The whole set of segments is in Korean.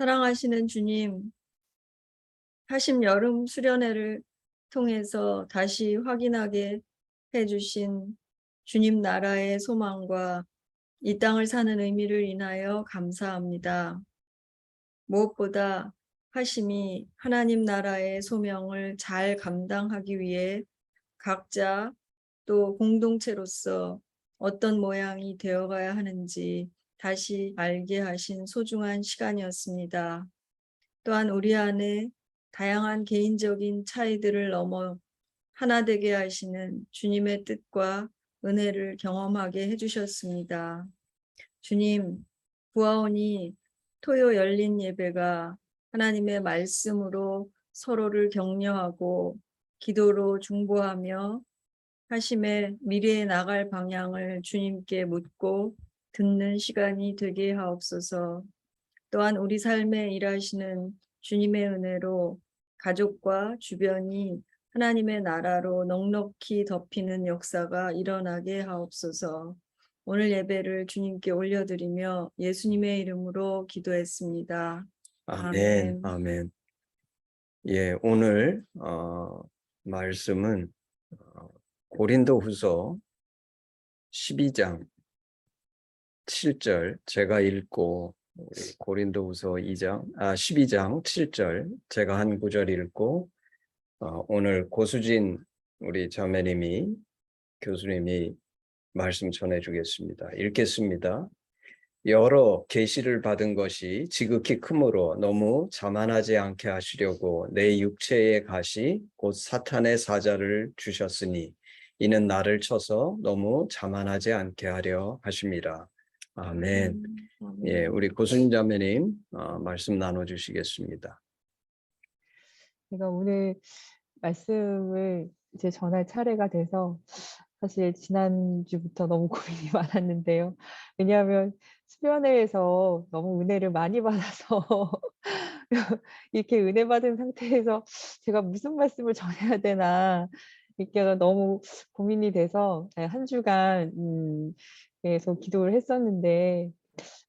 사랑하시는 주님, 하심 여름 수련회를 통해서 다시 확인하게 해주신 주님 나라의 소망과 이 땅을 사는 의미를 인하여 감사합니다. 무엇보다 하심이 하나님 나라의 소명을 잘 감당하기 위해 각자 또 공동체로서 어떤 모양이 되어가야 하는지 다시 알게 하신 소중한 시간이었습니다. 또한 우리 안에 다양한 개인적인 차이들을 넘어 하나 되게 하시는 주님의 뜻과 은혜를 경험하게 해주셨습니다. 주님, 부하오니 토요 열린 예배가 하나님의 말씀으로 서로를 격려하고 기도로 중보하며 하심의 미래에 나갈 방향을 주님께 묻고 듣는 시간이 되게 하옵소서. 또한 우리 삶에 일하시는 주님의 은혜로 가족과 주변이 하나님의 나라로 넉넉히 덮이는 역사가 일어나게 하옵소서. 오늘 예배를 주님께 올려드리며 예수님의 이름으로 기도했습니다. 아멘, 아멘. 아멘. 예, 오늘 말씀은 고린도후서 12장 7절 제가 읽고 고린도후서 12장 7절 제가 한 구절 읽고 오늘 고수진 우리 자매님이 교수님이 말씀 전해주겠습니다. 읽겠습니다. 여러 계시를 받은 것이 지극히 크므로 너무 자만하지 않게 하시려고 내 육체의 가시 곧 사탄의 사자를 주셨으니 이는 나를 쳐서 너무 자만하지 않게 하려 하심이라. 아멘. 예, 우리 고순 자매님 말씀 나눠주시겠습니다. 제가 오늘 말씀을 이제 전할 차례가 돼서 사실 지난주부터 너무 고민이 많았는데요. 왜냐하면 수련회에서 너무 은혜를 많이 받아서 이렇게 은혜 받은 상태에서 제가 무슨 말씀을 전해야 되나 이게 너무 고민이 돼서 한 주간 계속 기도를 했었는데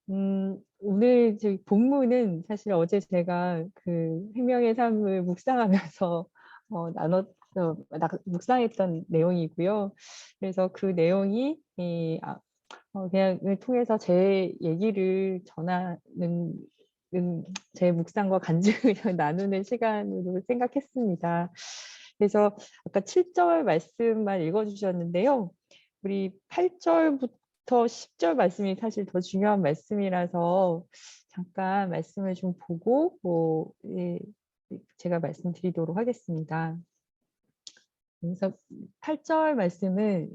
오늘 저희 본문은 사실 어제 제가 그 생명의 삶을 묵상하면서 묵상했던 내용이고요. 그래서 그 내용이 그냥 통해서 제 얘기를 전하는 제 묵상과 간증을 나누는 시간으로 생각했습니다. 그래서 아까 7절 말씀만 읽어주셨는데요. 우리 8절부터 10절 말씀이 사실 더 중요한 말씀이라서 잠깐 말씀을 좀 보고 제가 말씀드리도록 하겠습니다. 그래서 8절 말씀은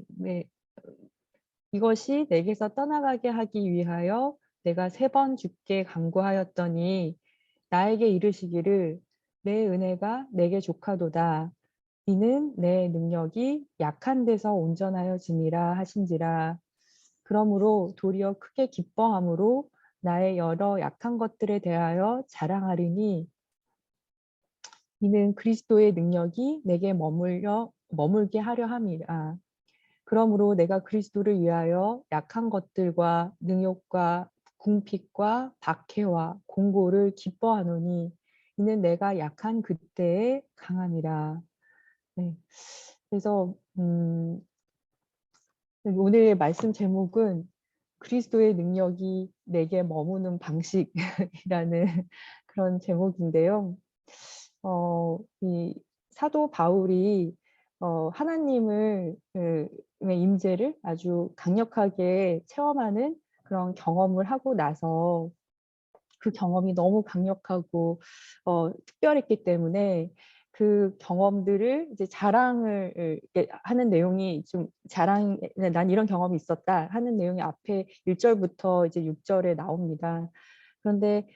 이것이 내게서 떠나가게 하기 위하여 내가 3번 주께 간구하였더니 나에게 이르시기를 내 은혜가 내게 족하도다. 이는 내 능력이 약한 데서 온전하여짐이라 하신지라. 그러므로 도리어 크게 기뻐함으로 나의 여러 약한 것들에 대하여 자랑하리니 이는 그리스도의 능력이 내게 머물게 하려 함이라. 그러므로 내가 그리스도를 위하여 약한 것들과 능욕과 궁핍과 박해와 공고를 기뻐하노니 이는 내가 약한 그때에 강함이라. 네. 그래서 오늘의 말씀 제목은 그리스도의 능력이 내게 머무는 방식이라는 그런 제목인데요. 이 사도 바울이 하나님의 임재를 아주 강력하게 체험하는 그런 경험을 하고 나서 그 경험이 너무 강력하고 특별했기 때문에 그 경험들을 이제 자랑을 하는 내용이 좀 난 이런 경험이 있었다 하는 내용이 앞에 1절부터 이제 6절에 나옵니다. 그런데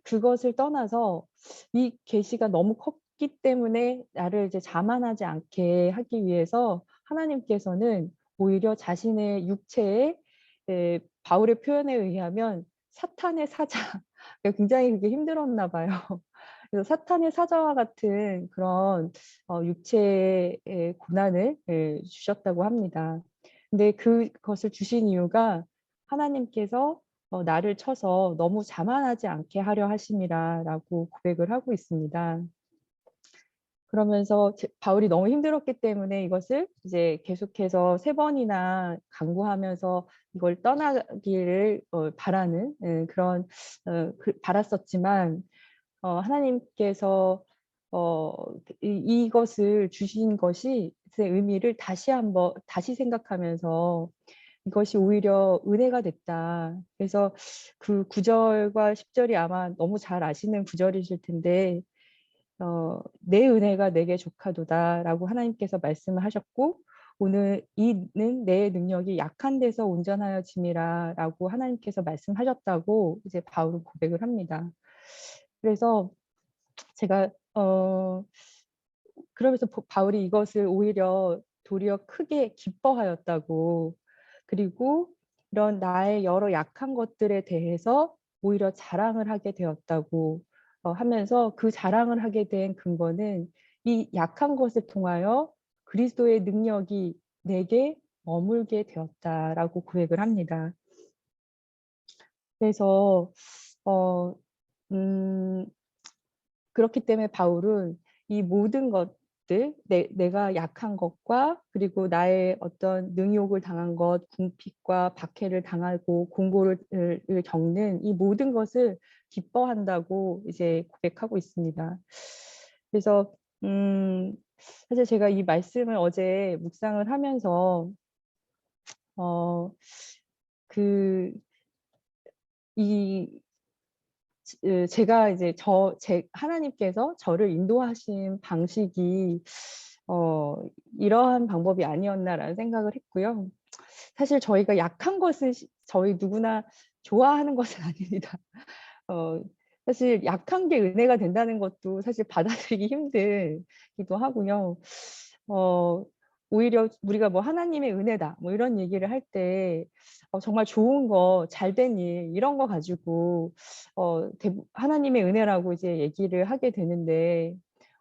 그것을 떠나서 이 계시가 너무 컸기 때문에 나를 이제 자만하지 않게 하기 위해서 하나님께서는 오히려 자신의 육체에 바울의 표현에 의하면 사탄의 사자, 굉장히 그게 힘들었나 봐요. 그래서 사탄의 사자와 같은 그런 육체의 고난을 주셨다고 합니다. 근데 그것을 주신 이유가 하나님께서 나를 쳐서 너무 자만하지 않게 하려 하심이라라고 고백을 하고 있습니다. 그러면서 바울이 너무 힘들었기 때문에 이것을 이제 계속해서 3번이나 강구하면서 이걸 떠나기를 바라는 그런 바랐었지만 하나님께서 이것을 주신 것이 그 의미를 다시 생각하면서 이것이 오히려 은혜가 됐다. 그래서 그 9절과 10절이 아마 너무 잘 아시는 구절이실 텐데 내 은혜가 내게 족하도다라고 하나님께서 말씀을 하셨고 오늘 이는 내 능력이 약한 데서 온전하여짐이라라고 하나님께서 말씀하셨다고 이제 바울은 고백을 합니다. 그래서 제가 그러면서 바울이 이것을 오히려 도리어 크게 기뻐하였다고 그리고 이런 나의 여러 약한 것들에 대해서 오히려 자랑을 하게 되었다고 하면서 그 자랑을 하게 된 근거는 이 약한 것을 통하여 그리스도의 능력이 내게 머물게 되었다라고 고백을 합니다. 그래서 어, 음, 그렇기 때문에 바울은 이 모든 것들, 내가 약한 것과 그리고 나의 어떤 능욕을 당한 것, 궁핍과 박해를 당하고 공고를 겪는 이 모든 것을 기뻐한다고 이제 고백하고 있습니다. 그래서 사실 제가 이 말씀을 어제 묵상을 하면서 그 이 제가 이제 하나님께서 저를 인도하신 방식이 이러한 방법이 아니었나라는 생각을 했고요. 사실 저희가 약한 것을 저희 누구나 좋아하는 것은 아닙니다. 어, 사실 약한 게 은혜가 된다는 것도 사실 받아들이기 힘들기도 하고요. 오히려 우리가 뭐 하나님의 은혜다 뭐 이런 얘기를 할 때 정말 좋은 거, 잘된 일 이런 거 가지고 하나님의 은혜라고 이제 얘기를 하게 되는데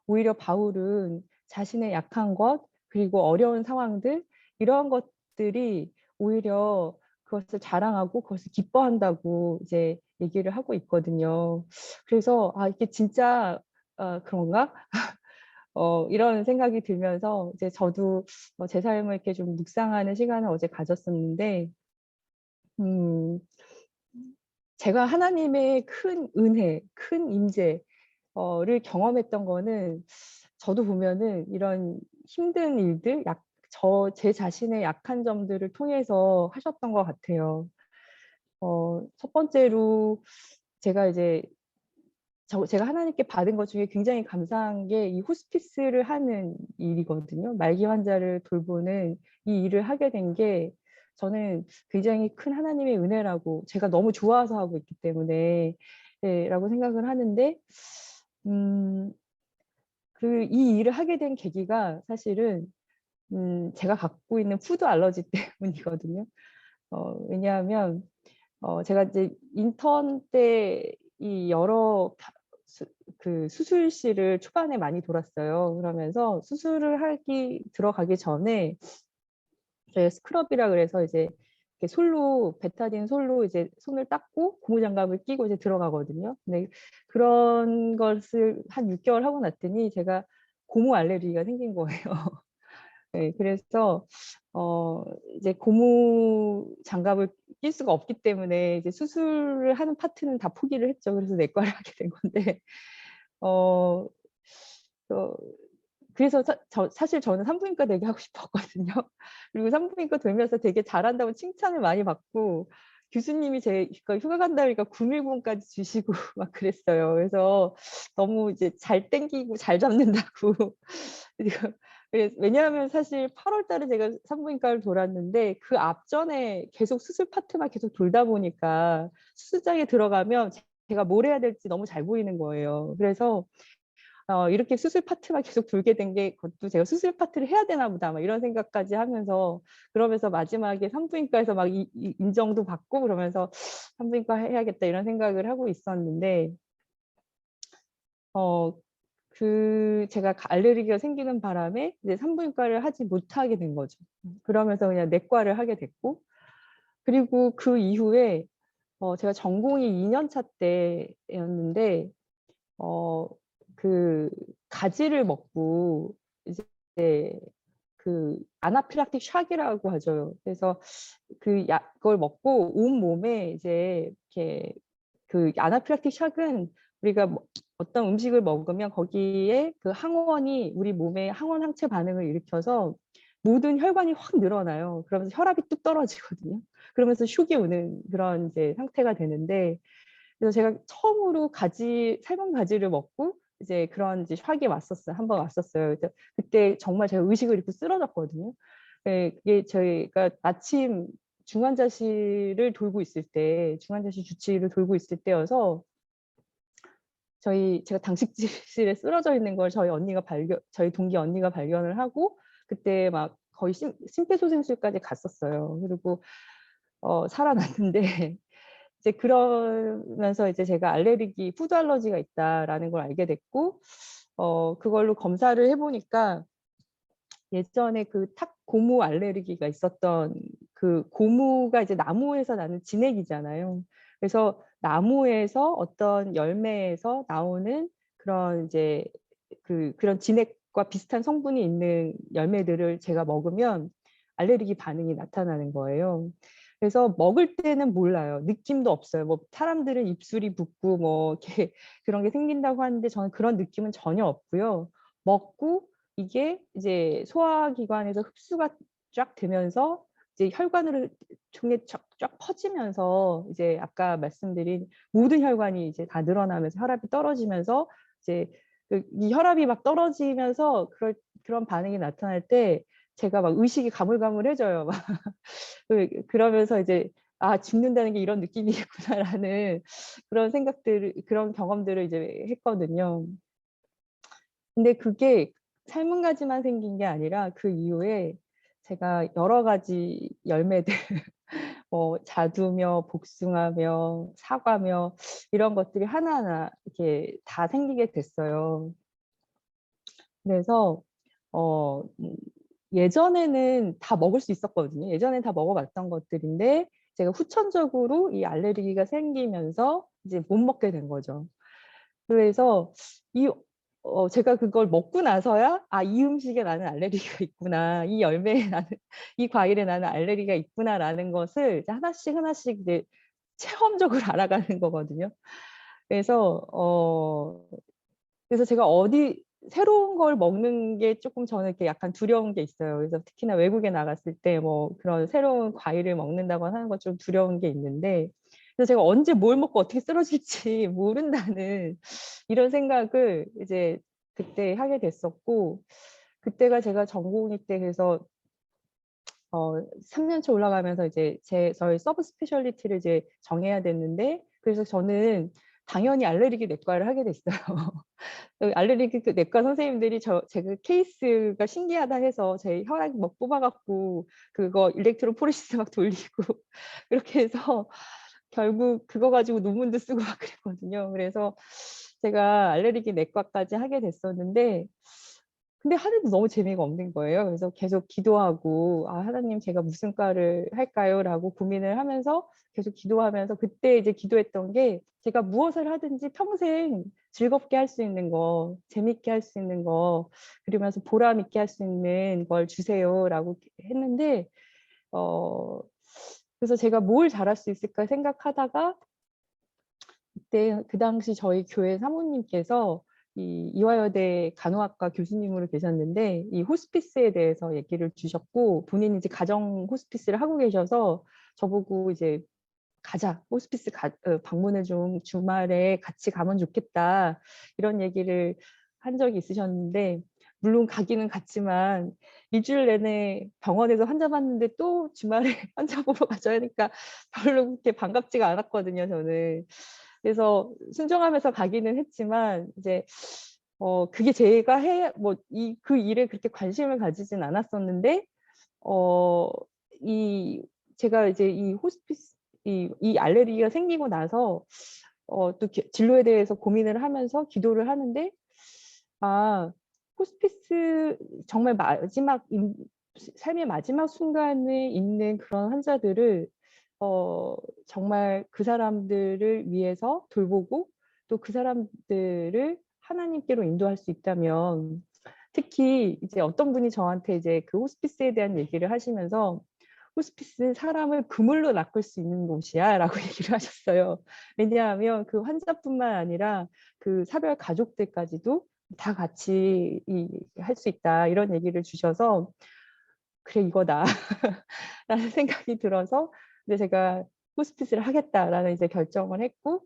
오히려 바울은 자신의 약한 것 그리고 어려운 상황들 이러한 것들이 오히려 그것을 자랑하고 그것을 기뻐한다고 이제 얘기를 하고 있거든요. 그래서 이게 진짜 그런가? 이런 생각이 들면서 이제 저도 제 삶을 이렇게 좀 묵상하는 시간을 어제 가졌었는데 음 제가 하나님의 큰 은혜, 큰 임재를 경험했던 거는 저도 보면은 이런 힘든 일들, 제 자신의 약한 점들을 통해서 하셨던 것 같아요. 첫 번째로 제가 이제 제가 하나님께 받은 것 중에 굉장히 감사한 게 이 호스피스를 하는 일이거든요. 말기 환자를 돌보는 이 일을 하게 된 게 저는 굉장히 큰 하나님의 은혜라고 제가 너무 좋아서 하고 있기 때문에 라고 생각을 하는데 음 이 일을 하게 된 계기가 사실은 제가 갖고 있는 푸드 알러지 때문이거든요. 왜냐하면 제가 이제 인턴 때 이 여러 수술실을 초반에 많이 돌았어요. 그러면서 들어가기 전에 저희가 스크럽이라 그래서 이제 이렇게 베타딘 솔로 이제 손을 닦고 고무장갑을 끼고 이제 들어가거든요. 근데 그런 것을 한 6개월 하고 났더니 제가 고무 알레르기가 생긴 거예요. 네, 그래서 이제 고무 장갑을 낄 수가 없기 때문에 이제 수술을 하는 파트는 다 포기를 했죠. 그래서 내과를 하게 된 건데 어, 어, 그래서 사실 저는 산부인과 되게 하고 싶었거든요. 그리고 산부인과 되면서 되게 잘한다고 칭찬을 많이 받고 교수님이 제가 휴가 간다니까 9밀봉까지 주시고 막 그랬어요. 그래서 너무 이제 잘 땡기고 잘 잡는다고. 왜냐하면 사실 8월 달에 제가 산부인과를 돌았는데 그 앞전에 계속 수술 파트만 계속 돌다 보니까 수술장에 들어가면 제가 뭘 해야 될지 너무 잘 보이는 거예요. 그래서 이렇게 수술 파트만 계속 돌게 된 게 그것도 제가 '수술 파트를 해야 되나 보다.' 막 이런 생각까지 하면서 그러면서 마지막에 산부인과에서 막 인정도 받고 그러면서 '산부인과 해야겠다.' 이런 생각을 하고 있었는데 제가 알레르기가 생기는 바람에 이제 산부인과를 하지 못하게 된 거죠. 그러면서 그냥 내과를 하게 됐고 그리고 그 이후에 제가 전공이 2년 차 때였는데 그 가지를 먹고 이제 그 아나필락틱 샥이라고 하죠. 그래서 그걸 먹고 온몸에 이제 이렇게 그 아나필락틱 샥은 우리가 어떤 음식을 먹으면 거기에 그 항원이 우리 몸에 항원 항체 반응을 일으켜서 모든 혈관이 확 늘어나요. 그러면서 혈압이 뚝 떨어지거든요. 그러면서 슉이 오는 그런 이제 상태가 되는데, 그래서 제가 처음으로 삶은 가지를 먹고 이제 그런 이제 샥이 왔었어요. 한 번 왔었어요. 그래서 그때 정말 제가 의식을 잃고 쓰러졌거든요. 네, 그게 저희가 마침 중환자실을 돌고 있을 때, 중환자실 주치의를 돌고 있을 때여서 제가 당직실에 쓰러져 있는 걸 저희 동기 언니가 발견을 하고 그때 막 거의 심폐소생술까지 갔었어요. 그리고 살아났는데 이제 그러면서 이제 제가 푸드 알러지가 있다라는 걸 알게 됐고, 그걸로 검사를 해보니까 예전에 그 고무 알레르기가 있었던, 그 고무가 이제 나무에서 나는 진액이잖아요. 그래서 나무에서 어떤 열매에서 나오는 그런 이제 그런 진액과 비슷한 성분이 있는 열매들을 제가 먹으면 알레르기 반응이 나타나는 거예요. 그래서 먹을 때는 몰라요. 느낌도 없어요. 뭐 사람들은 입술이 붓고 뭐 이렇게 그런 게 생긴다고 하는데 저는 그런 느낌은 전혀 없고요. 먹고 이게 이제 소화기관에서 흡수가 쫙 되면서 이제 혈관으로 통해 쫙 퍼지면서 이제 아까 말씀드린 모든 혈관이 이제 다 늘어나면서 혈압이 떨어지면서 이제 이 혈압이 막 떨어지면서 그런 반응이 나타날 때 제가 막 의식이 가물가물해져요. 막 그러면서 이제 죽는다는 게 이런 느낌이겠구나라는 그런 경험들을 이제 했거든요. 근데 그게 삶은 가지만 생긴 게 아니라 그 이후에 제가 여러 가지 열매들 자두며 복숭아며 사과며 이런 것들이 하나하나 이렇게 다 생기게 됐어요. 그래서 예전에는 다 먹을 수 있었거든요. 예전엔 다 먹어봤던 것들인데 제가 후천적으로 이 알레르기가 생기면서 이제 못 먹게 된 거죠. 그래서 제가 그걸 먹고 나서야 이 음식에 나는 알레르기가 있구나, 이 열매에 나는 이 과일에 나는 알레르기가 있구나라는 것을 이제 하나씩 이제 체험적으로 알아가는 거거든요. 그래서 제가 새로운 걸 먹는 게 조금 저는 이렇게 약간 두려운 게 있어요. 그래서 특히나 외국에 나갔을 때 뭐 그런 새로운 과일을 먹는다고 하는 건 좀 두려운 게 있는데, 그래서 제가 언제 뭘 먹고 어떻게 쓰러질지 모른다는 이런 생각을 이제 그때 하게 됐었고, 그때가 제가 전공의 때, 그래서 3년 차 올라가면서 이제 저희 서브 스페셜리티를 이제 정해야 됐는데, 그래서 저는 당연히 알레르기 내과를 하게 됐어요. 알레르기 내과 선생님들이 제가 케이스가 신기하다 해서 제 혈액 막 뽑아갖고 그거 일렉트로포레시스 막 돌리고 그렇게 해서 결국 그거 가지고 논문도 쓰고 막 그랬거든요. 그래서 제가 알레르기 내과까지 하게 됐었는데, 근데 하는데 너무 재미가 없는 거예요. 그래서 계속 기도하고 하나님, 제가 무슨 과를 할까요? 라고 고민을 하면서 계속 기도하면서, 그때 이제 기도했던 게 제가 무엇을 하든지 평생 즐겁게 할 수 있는 거, 재밌게 할 수 있는 거, 그러면서 보람 있게 할 수 있는 걸 주세요라고 했는데, 그래서 제가 뭘 잘할 수 있을까 생각하다가 그때 그 당시 저희 교회 사모님께서 이화여대 간호학과 교수님으로 계셨는데 이 호스피스에 대해서 얘기를 주셨고, 본인이 이제 가정 호스피스를 하고 계셔서 저보고 이제 가자, 호스피스 방문을 좀 주말에 같이 가면 좋겠다, 이런 얘기를 한 적이 있으셨는데, 물론 가기는 갔지만 일주일 내내 병원에서 환자 봤는데 또 주말에 환자 보러 가자 하니까 별로 그렇게 반갑지가 않았거든요, 저는. 그래서 순종하면서 가기는 했지만 이제 그게 제가 그 일에 그렇게 관심을 가지진 않았었는데, 어, 제가 이제 이 호스피스, 이 알레르기가 생기고 나서 또 진로에 대해서 고민을 하면서 기도를 하는데, 호스피스 정말 삶의 마지막 순간에 있는 그런 환자들을 정말 그 사람들을 위해서 돌보고 또 그 사람들을 하나님께로 인도할 수 있다면, 특히 이제 어떤 분이 저한테 이제 그 호스피스에 대한 얘기를 하시면서 "호스피스는 사람을 그물로 낚을 수 있는 곳이야."라고 얘기를 하셨어요. 왜냐하면 그 환자뿐만 아니라 그 사별 가족들까지도 다 같이 할 수 있다, 이런 얘기를 주셔서 '그래, 이거다.' 라는 생각이 들어서 이제 제가 '호스피스를 하겠다.'라는 이제 결정을 했고,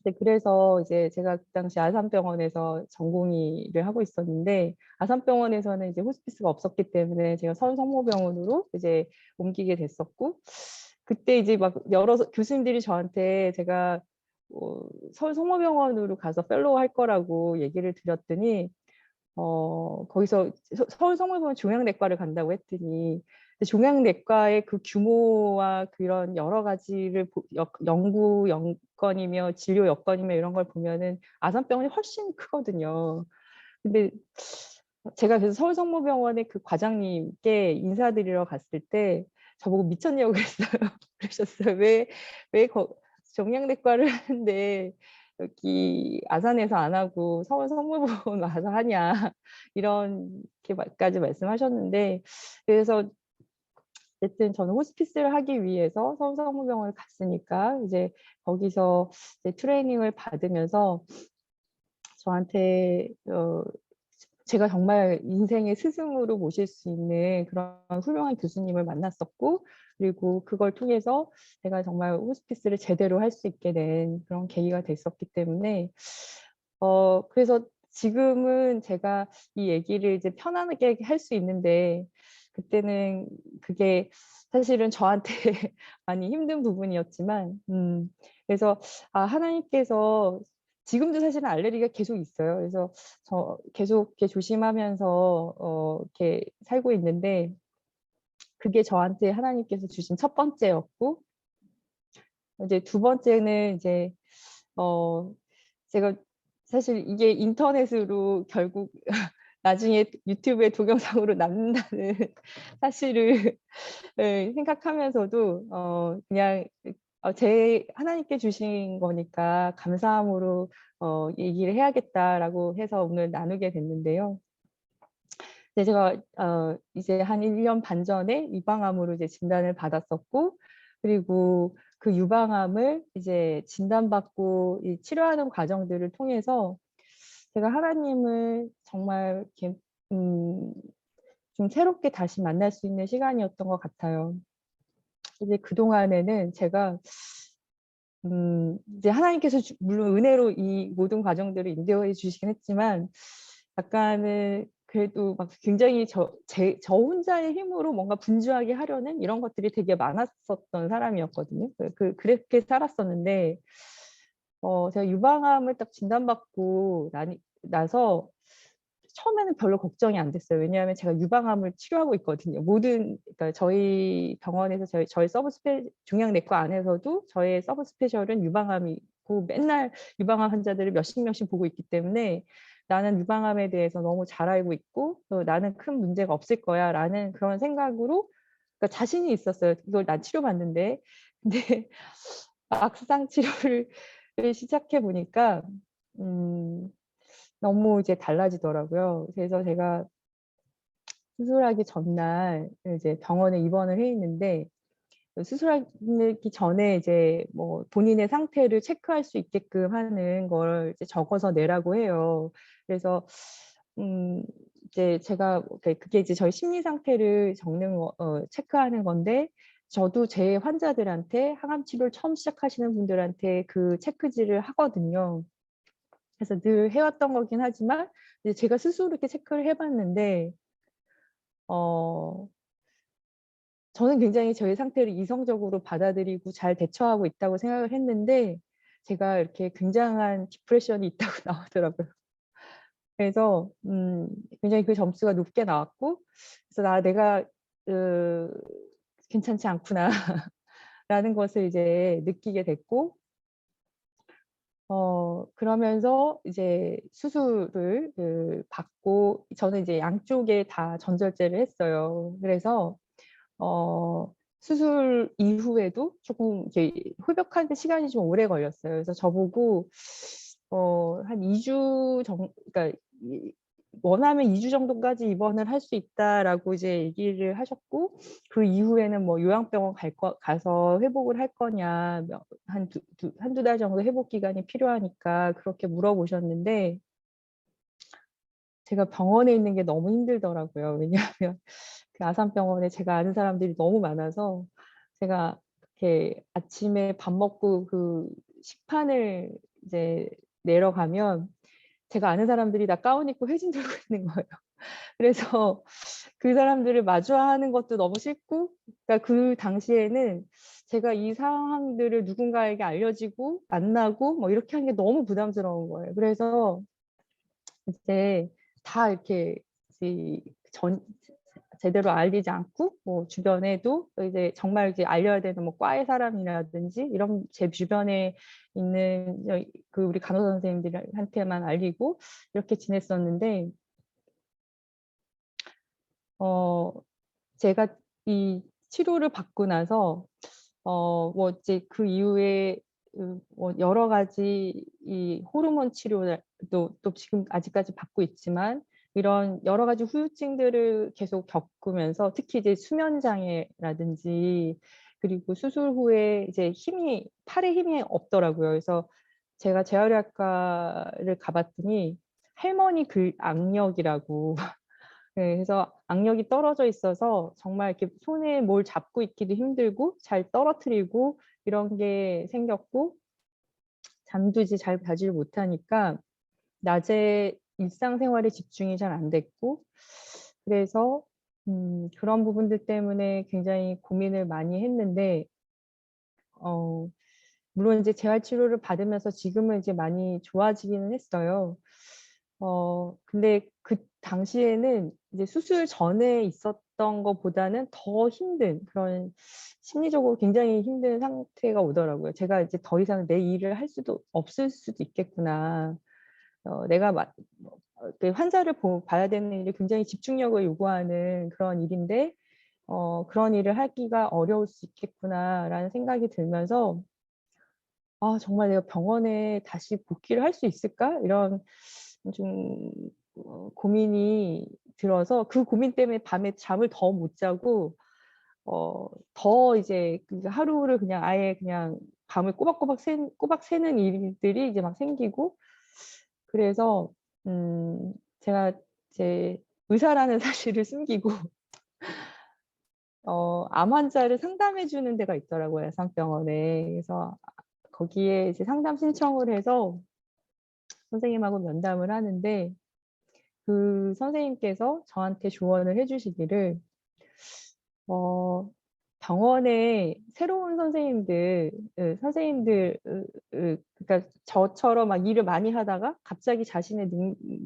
이제 그래서 이제 제가 그 당시 아산병원에서 전공의를 하고 있었는데, 아산병원에서는 이제 호스피스가 없었기 때문에 제가 서울성모병원으로 이제 옮기게 됐었고, 그때 이제 막 여러 교수님들이 저한테 제가 서울성모병원으로 가서 fellow 할 거라고 얘기를 드렸더니, 거기서 서울성모병원 종양내과를 간다고 했더니, 근데 종양내과의 그 규모와 그런 여러 가지를 연구 여건이며 진료 여건이며 이런 걸 보면은 아산병원이 훨씬 크거든요. 근데 제가 그래서 서울성모병원의 그 과장님께 인사드리러 갔을 때 저보고 미쳤냐고 그랬어요. 그러셨어요. "왜 종양내과를 하는데 여기 아산에서 안 하고 서울 성모병원 와서 하냐." 이렇게 까지 말씀하셨는데, 그래서 어쨌든 저는 호스피스를 하기 위해서 서울 성모병원을 갔으니까 이제 거기서 이제 트레이닝을 받으면서 저한테 제가 정말 인생의 스승으로 모실 수 있는 그런 훌륭한 교수님을 만났었고, 그리고 그걸 통해서 제가 정말 호스피스를 제대로 할 수 있게 된 그런 계기가 됐었기 때문에, 그래서 지금은 제가 이 얘기를 이제 편안하게 할 수 있는데, 그때는 그게 사실은 저한테 많이 힘든 부분이었지만, 그래서 하나님께서, 지금도 사실은 알레르기가 계속 있어요. 그래서 저 계속 이렇게 조심하면서 이렇게 살고 있는데, 그게 저한테 하나님께서 주신 첫 번째였고, 이제 두 번째는 이제 어 제가 사실 이게 인터넷으로 결국 나중에 유튜브에 동영상으로 남는다는 사실을 생각하면서도 그냥 제 하나님께 주신 거니까 감사함으로 얘기를 해야겠다라고 해서 오늘 나누게 됐는데요. 네, 제가 이제 한 1년 반 전에 유방암으로 이제 진단을 받았었고, 그리고 그 유방암을 이제 진단받고 이 치료하는 과정들을 통해서 제가 하나님을 정말 이렇게 음 좀 새롭게 다시 만날 수 있는 시간이었던 것 같아요. 이제 그동안에는 제가 이제 하나님께서 물론 은혜로 이 모든 과정들을 인도해 주시긴 했지만, 약간은 그래도 막 굉장히 저 혼자의 힘으로 뭔가 분주하게 하려는 이런 것들이 되게 많았었던 사람이었거든요. 그렇게 살았었는데, 제가 유방암을 딱 진단받고 나서 처음에는 별로 걱정이 안 됐어요. 왜냐하면 제가 유방암을 치료하고 있거든요. 그러니까 저희 병원에서 저희 종양내과 안에서도 저의 서브 스페셜은 유방암이고, 맨날 유방암 환자들을 몇십 명씩 보고 있기 때문에 나는 유방암에 대해서 너무 잘 알고 있고, 또 '나는 큰 문제가 없을 거야.'라는 그런 생각으로, 그러니까 자신이 있었어요. 이걸 난 치료받는데. 근데 막상 치료를 시작해 보니까 음 너무 이제 달라지더라고요. 그래서 제가 수술하기 전날 이제 병원에 입원을 해 있는데, 수술하기 전에 이제 뭐 본인의 상태를 체크할 수 있게끔 하는 걸 이제 적어서 내라고 해요. 그래서 음 이제 제가 그게 이제 저희 심리 상태를 적는 체크하는 건데, 저도 제 환자들한테 항암 치료를 처음 시작하시는 분들한테 그 체크지를 하거든요. 그래서 늘 해 왔던 거긴 하지만 이제 제가 스스로 이렇게 체크를 해 봤는데, 어 저는 굉장히 저의 상태를 이성적으로 받아들이고 잘 대처하고 있다고 생각을 했는데, 제가 이렇게 굉장한 디프레션이 있다고 나오더라고요. 그래서 굉장히 그 점수가 높게 나왔고, 그래서 '내가 그 괜찮지 않구나.'라는 것을 이제 느끼게 됐고, 그러면서 이제 수술을 받고, 저는 이제 양쪽에 다 전절제를 했어요. 그래서 어 수술 이후에도 조금 이렇게 회복하는 시간이 좀 오래 걸렸어요. 그래서 저보고 한 2주 그러니까 원하면 2주 정도까지 입원을 할 수 있다라고 이제 얘기를 하셨고, 그 이후에는 뭐 요양병원 가서 회복을 할 거냐, 한두 달 정도 회복 기간이 필요하니까 그렇게 물어보셨는데, 제가 병원에 있는 게 너무 힘들더라고요. 왜냐하면 그 아산병원에 제가 아는 사람들이 너무 많아서, 제가 이렇게 아침에 밥 먹고 그 식판을 이제 내려가면 제가 아는 사람들이 다 가운 입고 회진 들고 있는 거예요. 그래서 그 사람들을 마주하는 것도 너무 싫고, 그러니까 그 당시에는 제가 이 상황들을 누군가에게 알려지고 만나고 뭐 이렇게 하는 게 너무 부담스러운 거예요. 그래서 이제 다 이렇게 제대로 알리지 않고, 뭐 주변에도 이제 정말 이제 알려야 되는 뭐 과의 사람이라든지 이런 제 주변에 있는 그 우리 간호사 선생님들한테만 알리고 이렇게 지냈었는데, 제가 이 치료를 받고 나서 뭐 이제 그 이후에 뭐 여러 가지 이 호르몬 치료도 또 지금 아직까지 받고 있지만, 이런 여러 가지 후유증들을 계속 겪으면서, 특히 이제 수면 장애라든지, 그리고 수술 후에 이제 팔에 힘이 없더라고요. 그래서 제가 재활의학과를 가봤더니 할머니 악력이라고 네, 그래서 악력이 떨어져 있어서 정말 이렇게 손에 뭘 잡고 있기도 힘들고 잘 떨어뜨리고 이런 게 생겼고, 잠도 이제 잘 자지를 못하니까 낮에 일상생활에 집중이 잘 안 됐고, 그래서 그런 부분들 때문에 굉장히 고민을 많이 했는데, 어 물론 이제 재활 치료를 받으면서 지금은 이제 많이 좋아지기는 했어요. 근데 그 당시에는 이제 수술 전에 있었던 것보다는 더 힘든, 그런 심리적으로 굉장히 힘든 상태가 오더라고요. 제가 이제 더 이상 내 일을 할 수도 없을 수도 있겠구나. 내가 그 환자를 봐야 되는 일이 굉장히 집중력을 요구하는 그런 일인데, 그런 일을 하기가 어려울 수 있겠구나라는 생각이 들면서, '아 정말 내가 병원에 다시 복귀를 할 수 있을까?' 이런 좀 고민이 들어서, 그 고민 때문에 밤에 잠을 더 못 자고 더 이제 그 하루를 그냥 아예 그냥 밤을 꼬박 새는 일들이 이제 막 생기고, 그래서 제가 제 의사라는 사실을 숨기고 암 환자를 상담해 주는 데가 있더라고요, 아산병원에. 그래서 거기에 이제 상담 신청을 해서 선생님하고 면담을 하는데, 그 선생님께서 저한테 조언을 해 주시기를, 병원에 새로운 선생님들 그러니까 저처럼 막 일을 많이 하다가 갑자기 자신의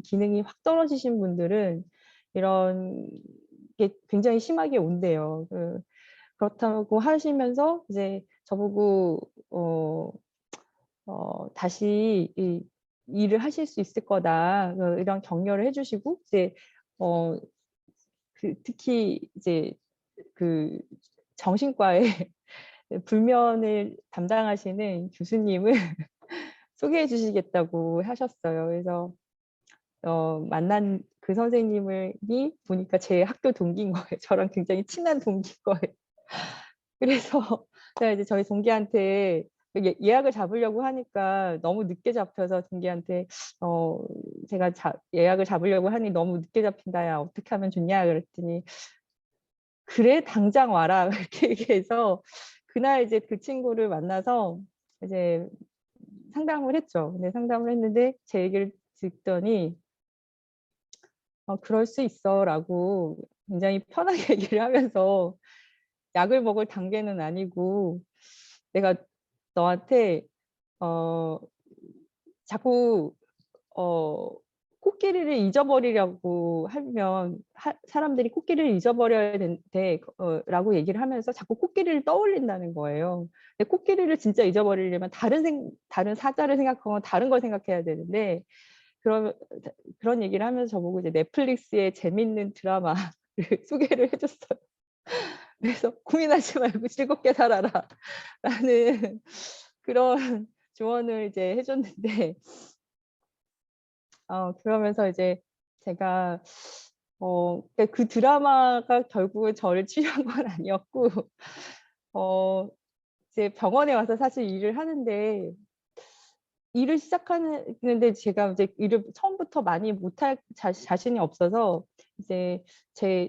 기능이 확 떨어지신 분들은 이런 게 굉장히 심하게 온대요. 그렇다고 하시면서 이제 저보고 다시 이 "일을 하실 수 있을 거다." 이런 격려를 해 주시고, 이제 어 특히 이제 그 정신과의 불면을 담당하시는 교수님을 소개해 주시겠다고 하셨어요. 그래서 만난 그 선생님이 보니까 제 학교 동기인 거예요. 저랑 굉장히 친한 동기인 거예요. 그래서 제가 이제 저희 동기한테 예약을 잡으려고 하니까 너무 늦게 잡혀서, 동기한테 제가 예약을 잡으려고 하니 "너무 늦게 잡힌다. 야 어떻게 하면 좋냐." 그랬더니 "그래 당장 와라." 이렇게 얘기해서 그날 이제 그 친구를 만나서 이제 상담을 했죠. 근데 상담을 했는데 제 얘기를 듣더니 그럴 수 있어."라고 굉장히 편하게 얘기를 하면서, 약을 먹을 단계는 아니고 "내가 너한테 어 자꾸 어 코끼리를 잊어버리려고 하면 사람들이 코끼리를 잊어버려야 된대." 라고 얘기를 하면서 자꾸 코끼리를 떠올린다는 거예요. 근데 코끼리를 진짜 잊어버리려면 다른 사자를 생각하고 다른 걸 생각해야 되는데, 그런 얘기를 하면서 저보고 이제 넷플릭스의 재밌는 드라마를 소개를 해 줬어요. 그래서 "고민하지 말고 즐겁게 살아라." 라는 그런 조언을 이제 해 줬는데 그러면서 이제 제가 그러니까 그 드라마가 결국은 저를 치료한 건 아니었고 어 이제 병원에 와서 사실 일을 하는데 일을 시작하는데 제가 이제 일을 처음부터 많이 못할 자신이 없어서 이제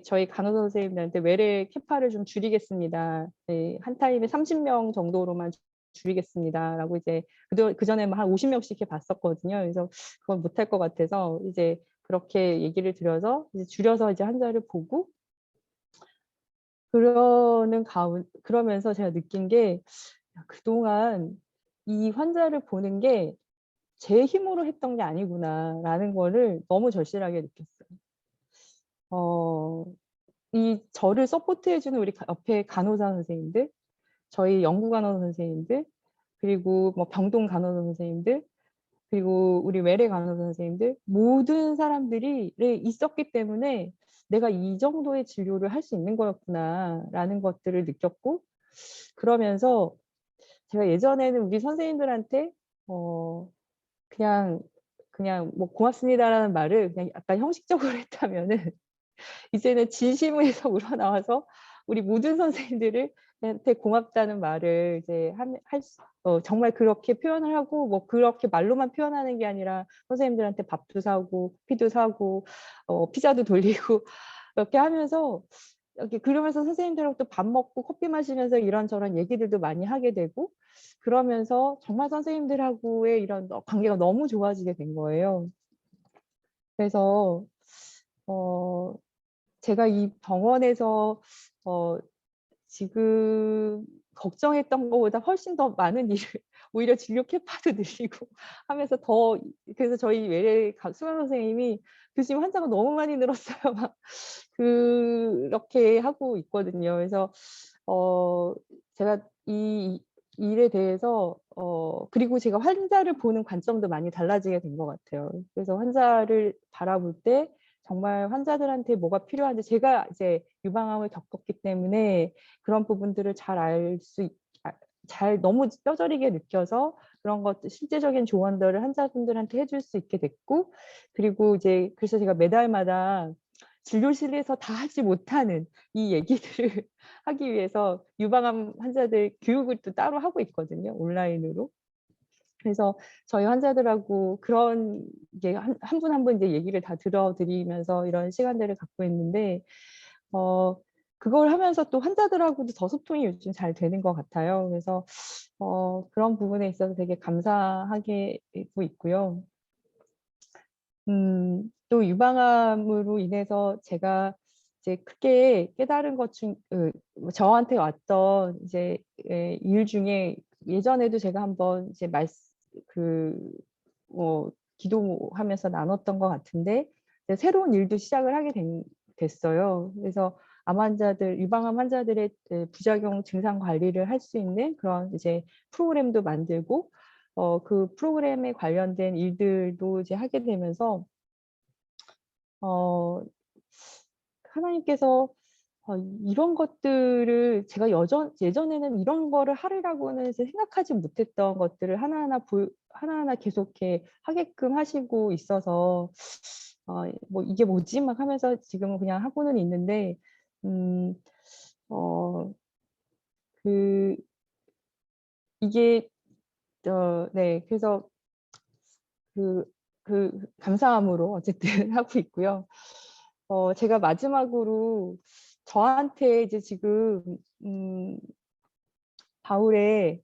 저희 간호사 선생님들한테 "외래 캐파를 좀 줄이겠습니다. 네. 한 타임에 30명 정도로만 줄이겠습니다."라고 이제 그전에는 한 50 명씩 이렇게 봤었거든요. 그래서 그건 못할 것 같아서 이제 그렇게 얘기를 드려서 이제 줄여서 이제 환자를 보고 그러면서 제가 느낀 게 '야 그동안 이 환자를 보는 게 제 힘으로 했던 게 아니구나.'라는 거를 너무 절실하게 느꼈어요. 어 이 저를 서포트해 주는 우리 옆에 간호사 선생님들, 저희 연구 간호사 선생님들, 그리고 뭐 병동 간호사 선생님들, 그리고 우리 외래 간호사 선생님들 모든 사람들이 있었기 때문에 '내가 이 정도의 진료를 할 수 있는 거였구나.'라는 것들을 느꼈고 그러면서 제가 예전에는 우리 선생님들한테 어 그냥 뭐 "고맙습니다."라는 말을 그냥 약간 형식적으로 했다면은 이제는 진심에서 우러나와서 우리 모든 선생님들을 한테 고맙다는 말을 이제 정말 그렇게 표현을 하고 뭐 그렇게 말로만 표현하는 게 아니라 선생님들한테 밥도 사고 커피도 사고 피자도 돌리고 이렇게 하면서 이렇게 그러면서 선생님들하고 또 밥 먹고 커피 마시면서 이런저런 얘기들도 많이 하게 되고 그러면서 정말 선생님들하고의 이런 관계가 너무 좋아지게 된 거예요. 그래서 어 제가 이 병원에서 어 지금 걱정했던 것보다 훨씬 더 많은 일을 오히려 진료 캐파도 늘리고 하면서 그래서 저희 외래 수강 선생님이 "교수님 환자가 너무 많이 늘었어요." 막 그렇게 하고 있거든요. 그래서 어 제가 이 일에 대해서 그리고 제가 환자를 보는 관점도 많이 달라지게 된 것 같아요. 그래서 환자를 바라볼 때 정말 환자들한테 뭐가 필요한지 제가 이제 유방암을 겪었기 때문에 그런 부분들을 잘 알 수 있 아 잘 너무 뼈저리게 느껴서 그런 것들 실제적인 조언들을 환자분들한테 해줄 수 있게 됐고 그리고 이제 그래서 제가 매달마다 진료실에서 다 하지 못하는 이 얘기들을 하기 위해서 유방암 환자들 교육을 또 따로 하고 있거든요, 온라인으로. 그래서 저희 환자들하고 그런 게 한 분 한 분 이제 얘기를 다 들어 드리면서 이런 시간들을 갖고 있는데 어 그걸 하면서 또 환자들하고도 더 소통이 요즘 잘 되는 것 같아요. 그래서 그런 부분에 있어서 되게 감사하게 고 있고요. 또 유방암으로 인해서 제가 이제 크게 깨달은 것 중 저한테 왔던 이제 일 중에 예전에도 제가 한번 이제 그 기도하면서 나눴던 것 같은데 이제 새로운 일도 시작을 하게 됐어요. 그래서 유방암 환자들의 부작용 증상 관리를 할 수 있는 그런 이제 프로그램도 만들고 그 프로그램에 관련된 일들도 이제 하게 되면서 어 하나님께서 이런 것들을 제가 예전에는 이런 거를 하리라고는 이제 생각하지 못했던 것들을 하나하나 계속 이렇게 하게끔 하시고 있어서 뭐 '이게 뭐지?' 막 하면서 지금은 그냥 하고는 있는데 음 어 그 이게 네 그래서 그 감사함으로 어쨌든 하고 있고요. 제가 마지막으로 저한테 이제 지금 음 바울의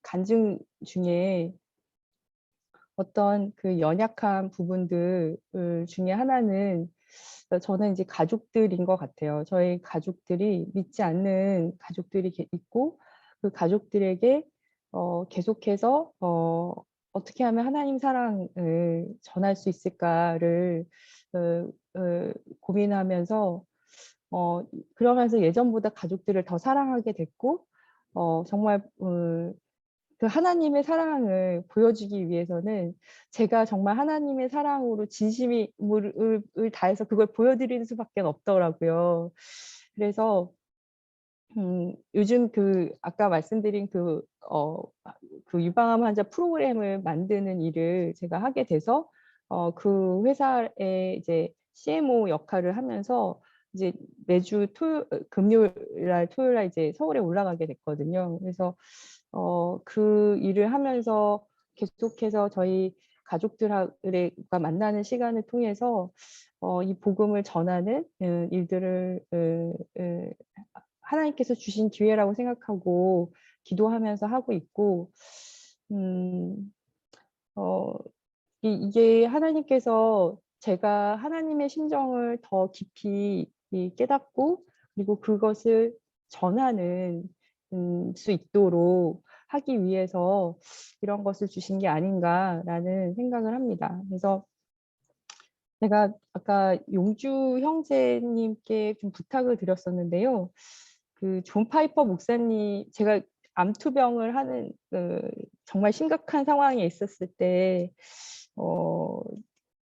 간증 중에 어떤 그 연약한 부분들 중에 하나는 저는 이제 가족들인 것 같아요. 저희 가족들이 믿지 않는 가족들이 있고 그 가족들에게 계속해서 어떻게 하면 하나님 사랑을 전할 수 있을까를 어 고민하면서 그러면서 예전보다 가족들을 더 사랑하게 됐고 정말 그 하나님의 사랑을 보여주기 위해서는 제가 정말 하나님의 사랑으로 진심이 을 다해서 그걸 보여드리는 수밖에 없더라고요. 그래서 요즘 아까 말씀드린 그 유방암 환자 프로그램을 만드는 일을 제가 하게 돼서 그 회사에 이제 CMO 역할을 하면서 이제 매주 금요일 날 토요일 날 이제 서울에 올라가게 됐거든요. 그래서 그 일을 하면서 계속해서 저희 가족들과 만나는 시간을 통해서 이 복음을 전하는 일들을 하나님께서 주신 기회라고 생각하고 기도하면서 하고 있고, 음 어 이게 하나님께서 제가 하나님의 심정을 더 깊이 깨닫고, 그리고 그것을 전하는 수 있도록 하기 위해서 이런 것을 주신 게 아닌가라는 생각을 합니다. 그래서 제가 아까 용주 형제님께 좀 부탁을 드렸었는데요. 존 파이퍼 목사님, 제가 암투병을 하는 정말 심각한 상황에 있었을 때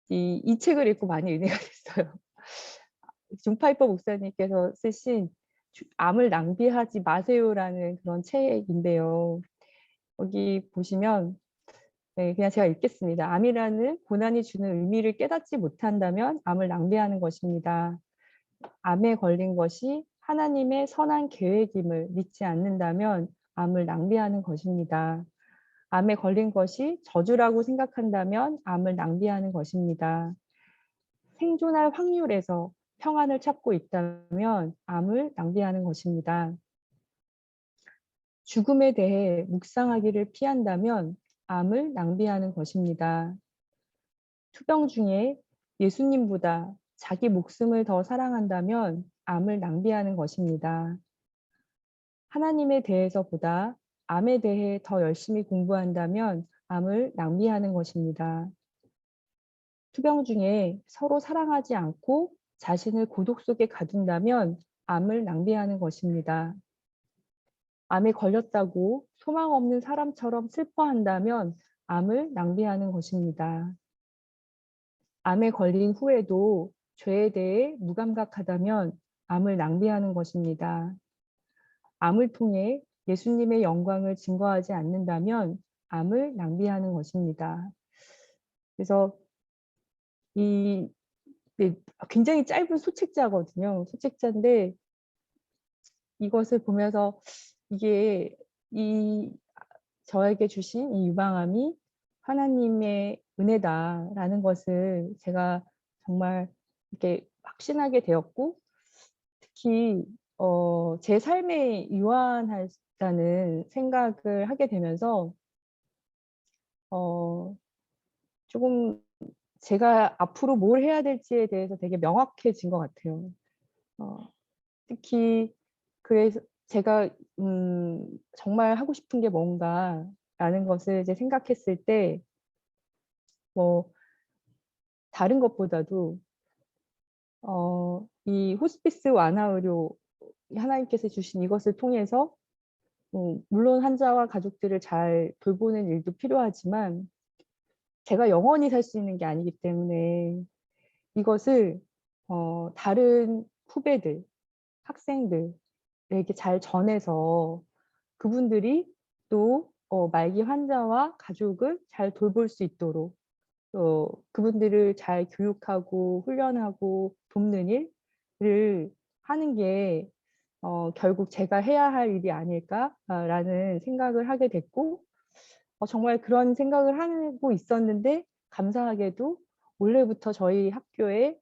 이 책을 읽고 많이 은혜가 됐어요. 존 파이퍼 목사님께서 쓰신 "암을 낭비하지 마세요"라는 그런 책인데요. 여기 보시면, 네, 그냥 제가 읽겠습니다. "암이라는 고난이 주는 의미를 깨닫지 못한다면 암을 낭비하는 것입니다. 암에 걸린 것이 하나님의 선한 계획임을 믿지 않는다면 암을 낭비하는 것입니다. 암에 걸린 것이 저주라고 생각한다면 암을 낭비하는 것입니다. 생존할 확률에서 평안을 찾고 있다면 암을 낭비하는 것입니다. 죽음에 대해 묵상하기를 피한다면 암을 낭비하는 것입니다. 투병 중에 예수님보다 자기 목숨을 더 사랑한다면 암을 낭비하는 것입니다. 하나님에 대해서보다 암에 대해 더 열심히 공부한다면 암을 낭비하는 것입니다. 투병 중에 서로 사랑하지 않고 자신을 고독 속에 가둔다면 암을 낭비하는 것입니다. 암에 걸렸다고 소망 없는 사람처럼 슬퍼한다면 암을 낭비하는 것입니다. 암에 걸린 후에도 죄에 대해 무감각하다면 암을 낭비하는 것입니다. 암을 통해 예수님의 영광을 증거하지 않는다면 암을 낭비하는 것입니다. 그래서 이 네, 굉장히 짧은 소책자거든요. 소책자인데 이것을 보면서 이게 저에게 주신 이 유방암이 하나님의 은혜다라는 것을 제가 정말 이렇게 확신하게 되었고, 특히 제 삶에 유한하다는 생각을 하게 되면서 어 조금 제가 앞으로 뭘 해야 될지에 대해서 되게 명확해진 것 같아요. 어 특히 그래서 제가 정말 하고 싶은 게 뭔가라는 것을 이제 생각했을 때, 뭐 다른 것보다도 이 호스피스 완화 의료, 하나님께서 주신 이것을 통해서 물론 환자와 가족들을 잘 돌보는 일도 필요하지만 제가 영원히 살 수 있는 게 아니기 때문에 이것을 다른 후배들, 학생들에게 잘 전해서 그분들이 또 말기 환자와 가족을 잘 돌볼 수 있도록, 그분들을 잘 교육하고 훈련하고 돕는 일을 하는 게 결국 제가 해야 할 일이 아닐까라는 생각을 하게 됐고, 정말 그런 생각을 하고 있었는데 감사하게도 올해부터 저희 학교에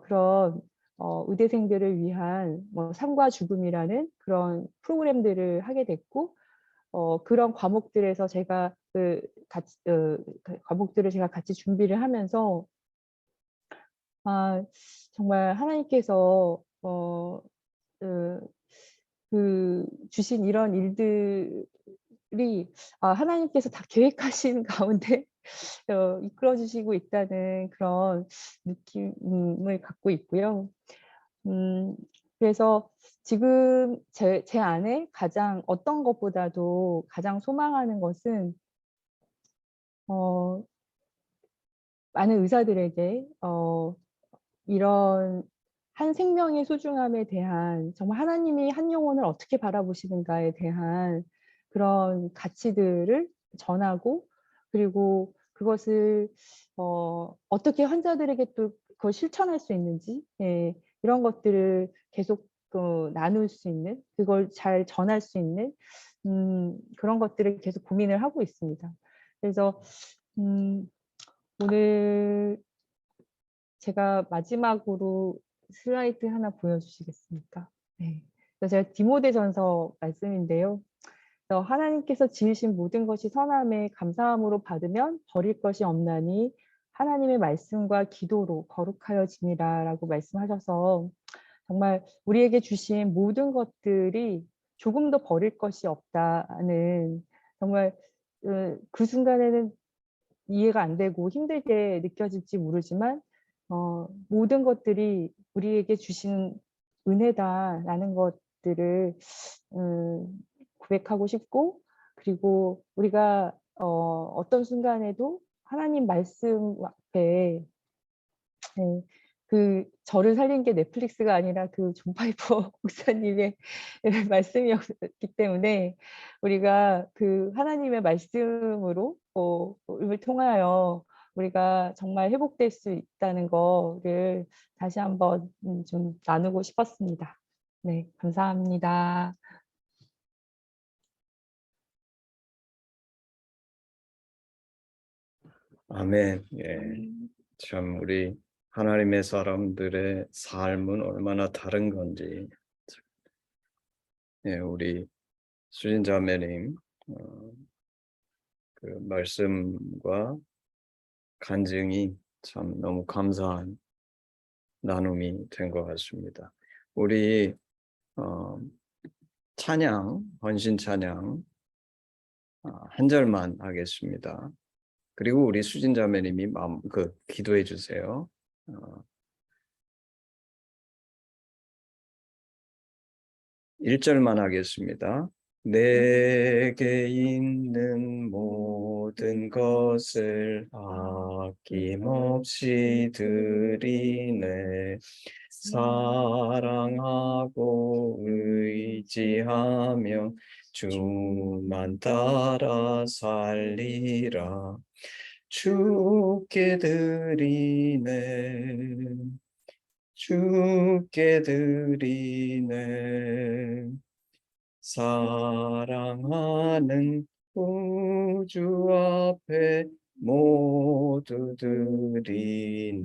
그런 의대생들을 위한 삶과 죽음이라는 그런 프로그램들을 하게 됐고, 그런 과목들에서 제가 과목들을 제가 같이 준비를 하면서 정말 하나님께서 그 주신 이런 일들이 하나님께서 다 계획하신 가운데 이끌어 주시고 있다는 그런 느낌을 갖고 있고요. 음 그래서 지금 제 안에 가장 어떤 것보다도 가장 소망하는 것은 어 많은 의사들에게 이런 한 생명의 소중함에 대한 정말 하나님이 한 영혼을 어떻게 바라보시는가에 대한 그런 가치들을 전하고 그리고 그것을 어떻게 환자들에게 또 그걸 실천할 수 있는지 예, 이런 것들을 계속 나눌 수 있는 그걸 잘 전할 수 있는 그런 것들을 계속 고민을 하고 있습니다. 그래서 오늘 제가 마지막으로 슬라이드 하나 보여주시겠습니까? 네. 그래서 제가 디모데전서 말씀인데요. 그래서 하나님께서 지으신 모든 것이 선함에 감사함으로 받으면 버릴 것이 없나니 하나님의 말씀과 기도로 거룩하여지니라라고 말씀하셔서 정말 우리에게 주신 모든 것들이 조금도 버릴 것이 없다는 정말 그 순간에는 이해가 안 되고 힘들게 느껴질지 모르지만 모든 것들이 우리에게 주신 은혜다라는 것들을 고백하고 싶고 그리고 우리가 어떤 순간에도 하나님 말씀 앞에 네, 그 저를 살린 게 넷플릭스가 아니라 그 존 파이퍼 목사님의 말씀이었기 때문에 우리가 그 하나님의 말씀으로 을 통하여 우리가 정말 회복될 수 있다는 거를 다시 한번 좀 나누고 싶었습니다. 네, 감사합니다. 아멘. 예. 참 우리 하나님의 사람들의 삶은 얼마나 다른 건지 예, 우리 수진 자매님 그 말씀과 간증이 참 너무 감사한 나눔이 된 것 같습니다. 우리 찬양, 헌신 찬양 한 절만 하겠습니다. 그리고 우리 수진 자매님이 기도해 주세요. 1절만 하겠습니다. 내게 있는 모든 것을 아낌없이 드리네. 사랑하고 의지하며 주만 따라 살리라. 주께 드리네. 주께 드리네. 사랑하는 우주 앞에 모두 드리네.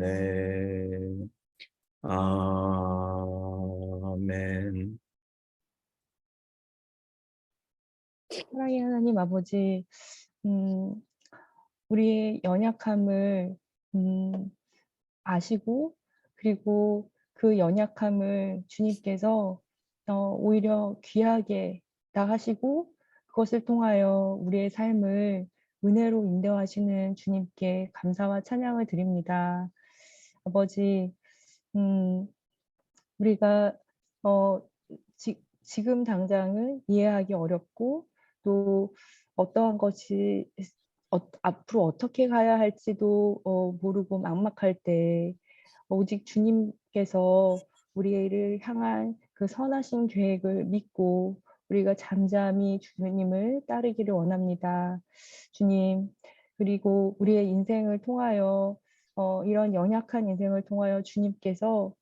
아멘. 사랑의 하나님 아버지, 우리의 연약함을 아시고 그리고 그 연약함을 주님께서 오히려 귀하게 나가시고 그것을 통하여 우리의 삶을 은혜로 인도하시는 주님께 감사와 찬양을 드립니다. 아버지, 우리가 지금 당장은 이해하기 어렵고 또 어떠한 것이 앞으로 어떻게 가야 할지도 모르고 막막할 때 오직 주님께서 우리를 향한 그 선하신 계획을 믿고 우리가 잠잠히 주님을 따르기를 원합니다. 주님, 그리고 우리의 인생을 통하여 이런 연약한 인생을 통하여 주님께서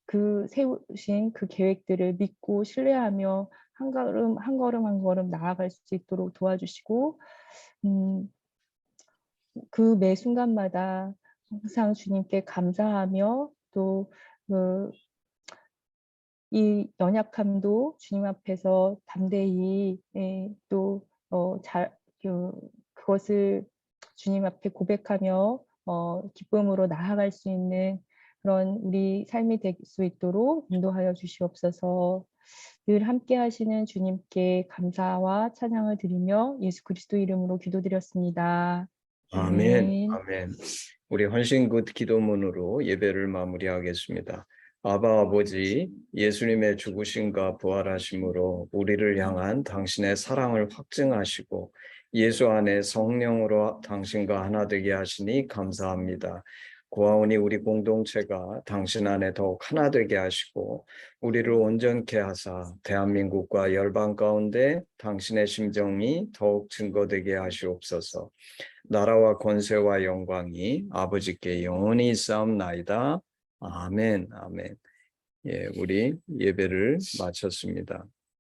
그 세우신 그 계획들을 믿고 신뢰하며 한 걸음 한 걸음 한 걸음 나아갈 수 있도록 도와주시고 그 매 순간마다 항상 주님께 감사하며 또 이 연약함도 주님 앞에서 담대히 또 그것을 주님 앞에 고백하며 기쁨으로 나아갈 수 있는 그런 우리 삶이 될 수 있도록 인도하여 주시옵소서. 늘 함께 하시는 주님께 감사와 찬양을 드리며 예수 그리스도 이름으로 기도드렸습니다. 아멘. 아멘. 우리 헌신굿 기도문으로 예배를 마무리하겠습니다. 아바 아버지, 예수님의 죽으심과 부활하심으로 우리를 향한 당신의 사랑을 확증하시고 예수 안에 성령으로 당신과 하나 되게 하시니 감사합니다. 고아오니 우리 공동체가 당신 안에 더욱 하나 되게 하시고 우리를 온전케 하사 대한민국과 열방 가운데 당신의 심정이 더욱 증거되게 하시옵소서. 나라와 권세와 영광이 아버지께 영원히 있사옵나이다. 아멘. 아멘. 예, 우리 예배를 마쳤습니다.